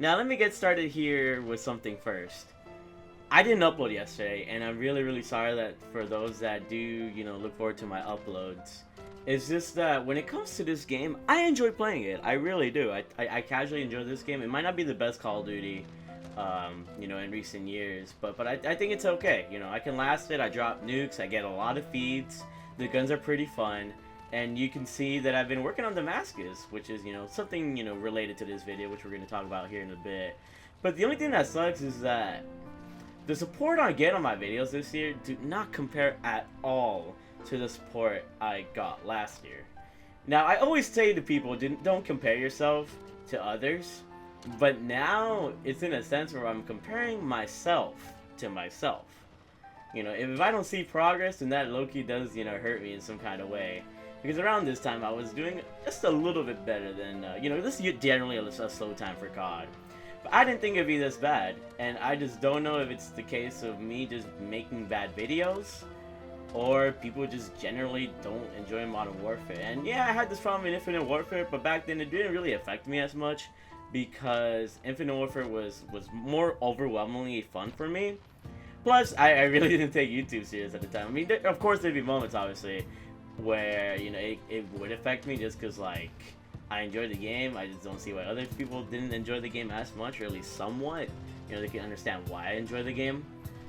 Now let me get started here with something first. I didn't upload yesterday, and I'm really sorry that for those that do, look forward to my uploads. It's just that when it comes to this game, I enjoy playing it. I really do. I casually enjoy this game. It might not be the best Call of Duty, in recent years, but I think it's okay. I can last it. I drop nukes. I get a lot of feeds. The guns are pretty fun. And you can see that I've been working on Damascus, which is, something, related to this video, which we're going to talk about here in a bit. But the only thing that sucks is that the support I get on my videos this year do not compare at all to the support I got last year. Now, I always say to people, don't compare yourself to others, but now it's in a sense where I'm comparing myself to myself. If I don't see progress, then that low-key does, hurt me in some kind of way. Because around this time, I was doing just a little bit better than, this is generally a slow time for COD. But I didn't think it'd be this bad, and I just don't know if it's the case of me just making bad videos, or people just generally don't enjoy Modern Warfare. And yeah, I had this problem in Infinite Warfare, but back then it didn't really affect me as much, because Infinite Warfare was more overwhelmingly fun for me. Plus, I really didn't take YouTube serious at the time. I mean, of course there'd be moments, obviously, where, it would affect me just because, like, I enjoy the game. I just don't see why other people didn't enjoy the game as much, or at least somewhat. They can understand why I enjoy the game.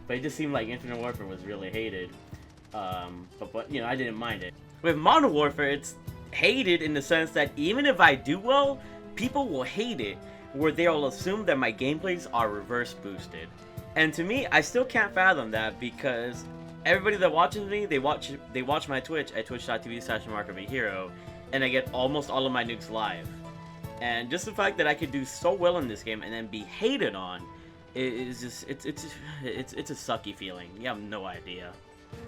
But it just seemed like Infinite Warfare was really hated. But I didn't mind it. With Modern Warfare, it's hated in the sense that even if I do well, people will hate it, where they'll assume that my gameplays are reverse boosted. And to me, I still can't fathom that, because everybody that watches me, they watch my Twitch at twitch.tv/TheMarkOfAHero, and I get almost all of my nukes live. And just the fact that I could do so well in this game and then be hated on is just it's a sucky feeling. You have no idea.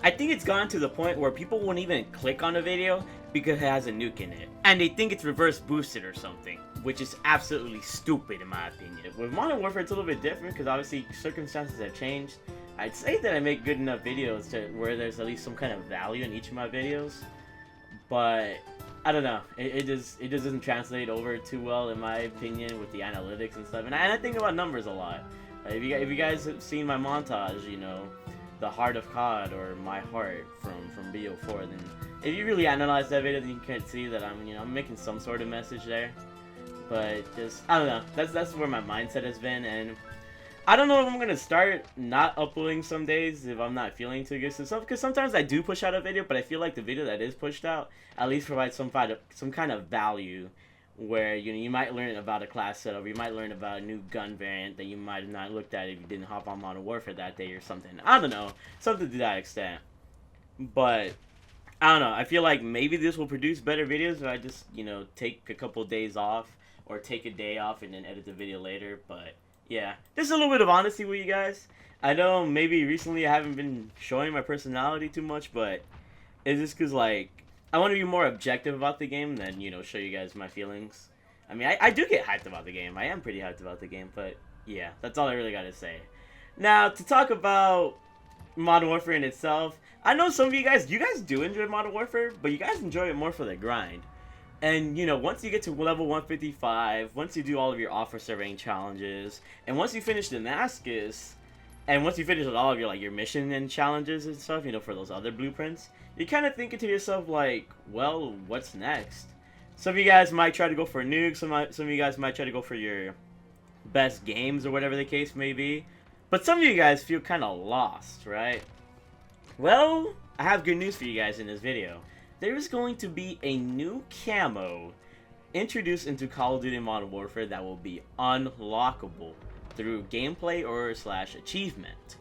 I think it's gotten to the point where people won't even click on a video because it has a nuke in it, and they think it's reverse boosted or something, which is absolutely stupid in my opinion. With Modern Warfare, it's a little bit different because obviously circumstances have changed. I'd say that I make good enough videos to where there's at least some kind of value in each of my videos, but I don't know. It just doesn't translate over too well in my opinion with the analytics and stuff. And I think about numbers a lot. If you guys have seen my montage, the Heart of COD or My Heart from BO4, then if you really analyze that video, then you can see that I'm making some sort of message there. But just I don't know. That's where my mindset has been, and I don't know if I'm gonna start not uploading some days if I'm not feeling too good. So because sometimes I do push out a video, but I feel like the video that is pushed out at least provides some kind of value, where you might learn about a class setup, or you might learn about a new gun variant that you might have not looked at if you didn't hop on Modern Warfare that day or something. I don't know, something to that extent. But I don't know. I feel like maybe this will produce better videos if I just take a couple days off, or take a day off and then edit the video later. But yeah, just a little bit of honesty with you guys. I know maybe recently I haven't been showing my personality too much, but it's just because, like, I want to be more objective about the game than, show you guys my feelings. I mean, I do get hyped about the game. I am pretty hyped about the game, but yeah, that's all I really got to say. Now, to talk about Modern Warfare in itself, I know some of you guys do enjoy Modern Warfare, but you guys enjoy it more for the grind. And, once you get to level 155, once you do all of your officer rank challenges, and once you finish Damascus, and once you finish with all of your mission and challenges and stuff, for those other blueprints, you're kind of thinking to yourself, like, well, what's next? Some of you guys might try to go for nukes, some of you guys might try to go for your best games or whatever the case may be. But some of you guys feel kind of lost, right? Well, I have good news for you guys in this video. There is going to be a new camo introduced into Call of Duty Modern Warfare that will be unlockable through gameplay or / achievement.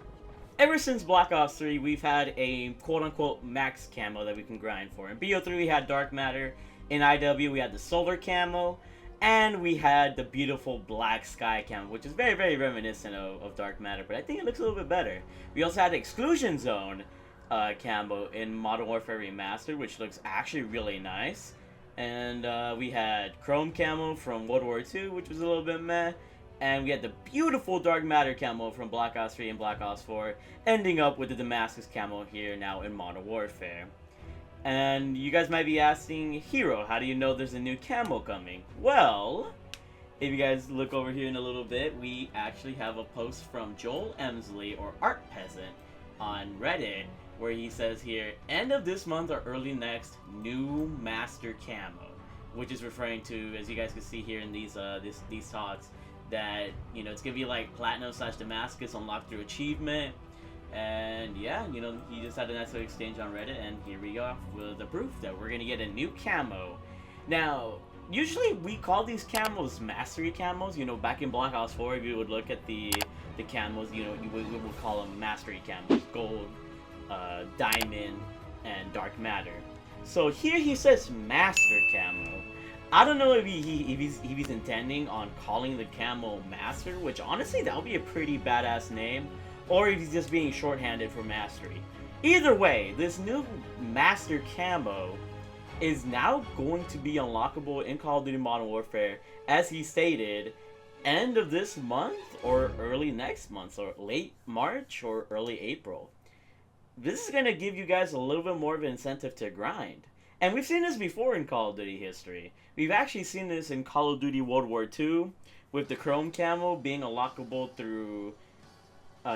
Ever since Black Ops 3, we've had a quote-unquote max camo that we can grind for. In BO3, we had Dark Matter. In IW, we had the Solar Camo. And we had the beautiful Black Sky Camo, which is very reminiscent of Dark Matter, but I think it looks a little bit better. We also had the Exclusion Zone camo in Modern Warfare Remastered, which looks actually really nice. And we had Chrome Camo from World War II, which was a little bit meh. And we had the beautiful Dark Matter camo from Black Ops 3 and Black Ops 4, ending up with the Damascus camo here now in Modern Warfare. And you guys might be asking, Hero, how do you know there's a new camo coming? Well, If you guys look over here in a little bit, we actually have a post from Joel Emsley, or Art Peasant, on Reddit, where he says here, end of this month or early next, new Master Camo, which is referring to, as you guys can see here in these talks, that, you know, it's gonna be like Platinum / Damascus unlocked through achievement. And yeah, you know, he just had a nice little exchange on Reddit, and here we go with the proof that we're gonna get a new camo. Now, usually we call these camos Mastery Camos. You know, back in Block House 4, if you would look at the camos, you know, we would call them Mastery Camos. Gold, Diamond, and Dark Matter. So here he says Master Camo. I don't know if he's intending on calling the camo Master, which honestly that would be a pretty badass name, or if he's just being shorthanded for Mastery. Either way, this new Master Camo is now going to be unlockable in Call of Duty Modern Warfare, as he stated, end of this month or early next month, or late March or early April. This is going to give you guys a little bit more of an incentive to grind. And we've seen this before in Call of Duty history. We've actually seen this in Call of Duty World War II, with the Chrome Camo being unlockable through,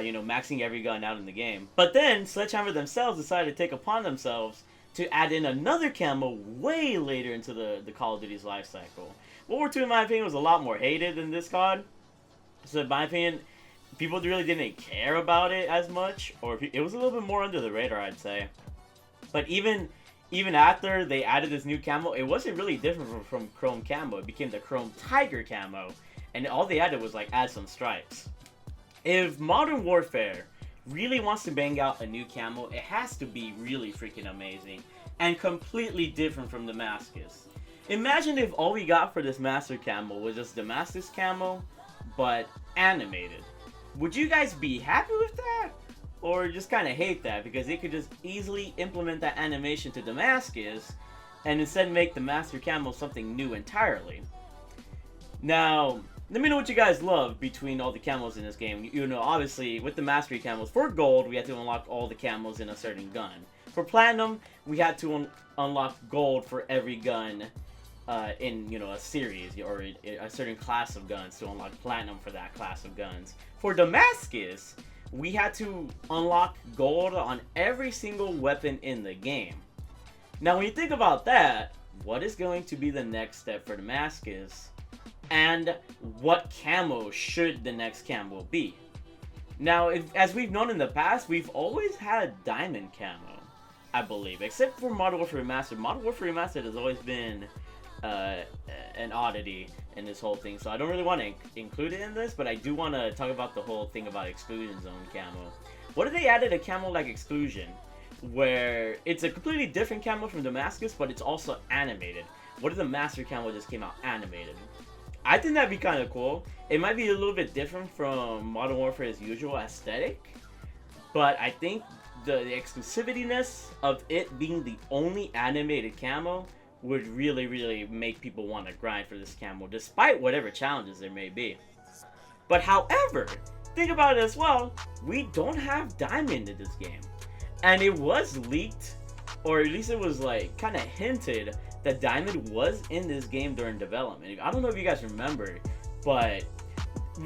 you know, maxing every gun out in the game. But then, Sledgehammer themselves decided to take upon themselves to add in another camo way later into the Call of Duty's life cycle. World War II, in my opinion, was a lot more hated than this COD. So in my opinion, people really didn't care about it as much, or it was a little bit more under the radar, I'd say. But even after they added this new camo, it wasn't really different from Chrome Camo. It became the Chrome Tiger Camo, and all they added was like add some stripes. If Modern Warfare really wants to bang out a new camo, it has to be really freaking amazing and completely different from Damascus. Imagine if all we got for this Master Camo was just Damascus Camo, but animated. Would you guys be happy with that? Or just kind of hate that because they could just easily implement that animation to Damascus and instead make the Master Camo something new entirely? Now, let me know what you guys love between all the camos in this game. You know, obviously, with the Mastery Camos, for Gold, we had to unlock all the camos in a certain gun. For Platinum, we had to unlock Gold for every gun in, you know, a series, or a certain class of guns to unlock Platinum for that class of guns. For Damascus, we had to unlock Gold on every single weapon in the game. Now, when you think about that, what is going to be the next step for Damascus? And what camo should the next camo be? Now, as we've known in the past, we've always had Diamond Camo, I believe. Except for Modern Warfare Remastered. Modern Warfare Remastered has always been an oddity in this whole thing. So I don't really want to include it in this, but I do want to talk about the whole thing about Exclusion Zone Camo. What if they added a camo like Exclusion, where it's a completely different camo from Damascus, but it's also animated? What if the Master Camo just came out animated? I think that'd be kind of cool. It might be a little bit different from Modern Warfare's usual aesthetic, but I think the exclusivityness of it being the only animated camo would really, really make people want to grind for this camo, despite whatever challenges there may be. But however, think about it as well, we don't have Diamond in this game. And it was leaked, or at least it was like kind of hinted, that Diamond was in this game during development. I don't know if you guys remember, but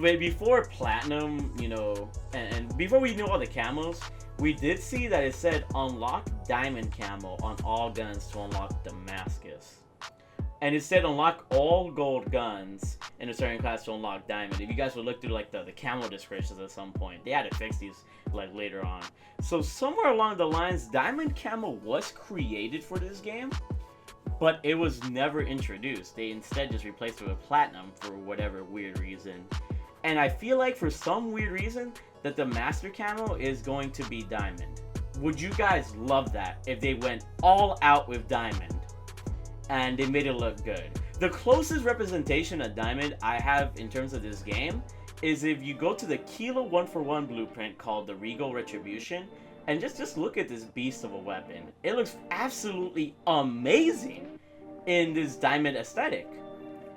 before Platinum, you know, and before we knew all the camos, we did see that it said unlock Diamond Camo on all guns to unlock Damascus. And it said unlock all gold guns in a certain class to unlock Diamond. If you guys would look through like the camo descriptions at some point, they had to fix these like later on. So somewhere along the lines, Diamond Camo was created for this game, but it was never introduced. They instead just replaced it with Platinum for whatever weird reason. And I feel like for some weird reason that the Master Camo is going to be Diamond. Would you guys love that if they went all out with Diamond and they made it look good? The closest representation of Diamond I have in terms of this game is if you go to the Kilo 1-for-1 blueprint called the Regal Retribution, and just look at this beast of a weapon. It looks absolutely amazing in this Diamond aesthetic.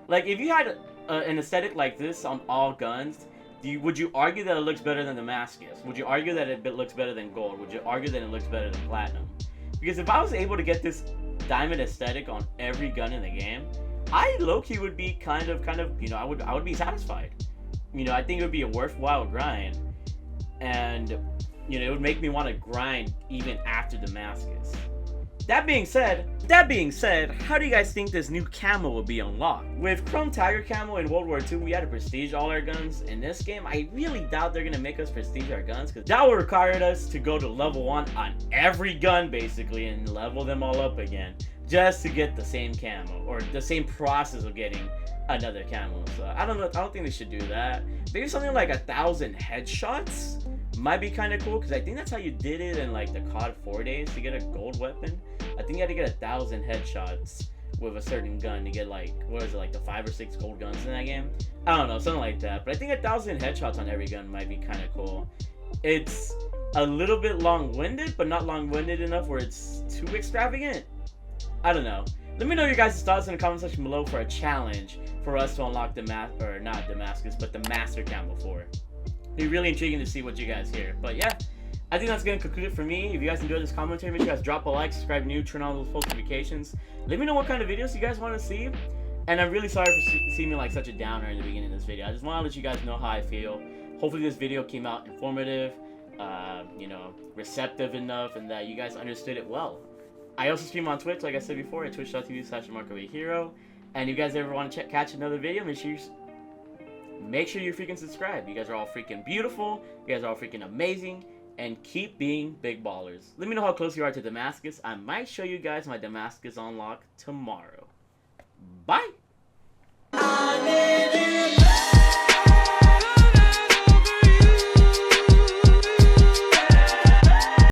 Like, if you had an aesthetic like this on all guns, would you argue that it looks better than Damascus? Would you argue that it looks better than Gold? Would you argue that it looks better than Platinum? Because if I was able to get this Diamond aesthetic on every gun in the game, I low-key would be kind of, you know, I would be satisfied. You know, I think it would be a worthwhile grind, and you know, it would make me want to grind even after Damascus. That being said, how do you guys think this new camo will be unlocked? With Chrome Tiger Camo in World War II, we had to prestige all our guns. In this game, I really doubt they're gonna make us prestige our guns, because that will require us to go to level 1 on every gun basically and level them all up again just to get the same camo, or the same process of getting another camo. So I don't know, I don't think they should do that. Maybe something like 1,000 headshots might be kind of cool, because I think that's how you did it in like the COD 4 days to get a gold weapon. I think you had to get 1,000 headshots with a certain gun to get like, what is it, like the 5 or 6 gold guns in that game? I don't know, something like that. But I think 1,000 headshots on every gun might be kind of cool. It's a little bit long-winded, but not long-winded enough where it's too extravagant. I don't know. Let me know your guys' thoughts in the comment section below for a challenge for us to unlock the not Damascus, but the Master Camo 4. It'd be really intriguing to see what you guys hear. But yeah, I think that's going to conclude it for me. If you guys enjoyed this commentary, make sure you guys drop a like, subscribe new, turn on those post notifications. Let me know what kind of videos you guys want to see. And I'm really sorry for seeing me like such a downer in the beginning of this video. I just want to let you guys know how I feel. Hopefully this video came out informative, you know, receptive enough, and that you guys understood it well. I also stream on Twitch, like I said before, at twitch.tv/TheMarkOfAHero. And if you guys ever want to catch another video, make sure you freaking subscribe. You guys are all freaking beautiful. You guys are all freaking amazing. And keep being big ballers. Let me know how close you are to Damascus. I might show you guys my Damascus unlock tomorrow. Bye!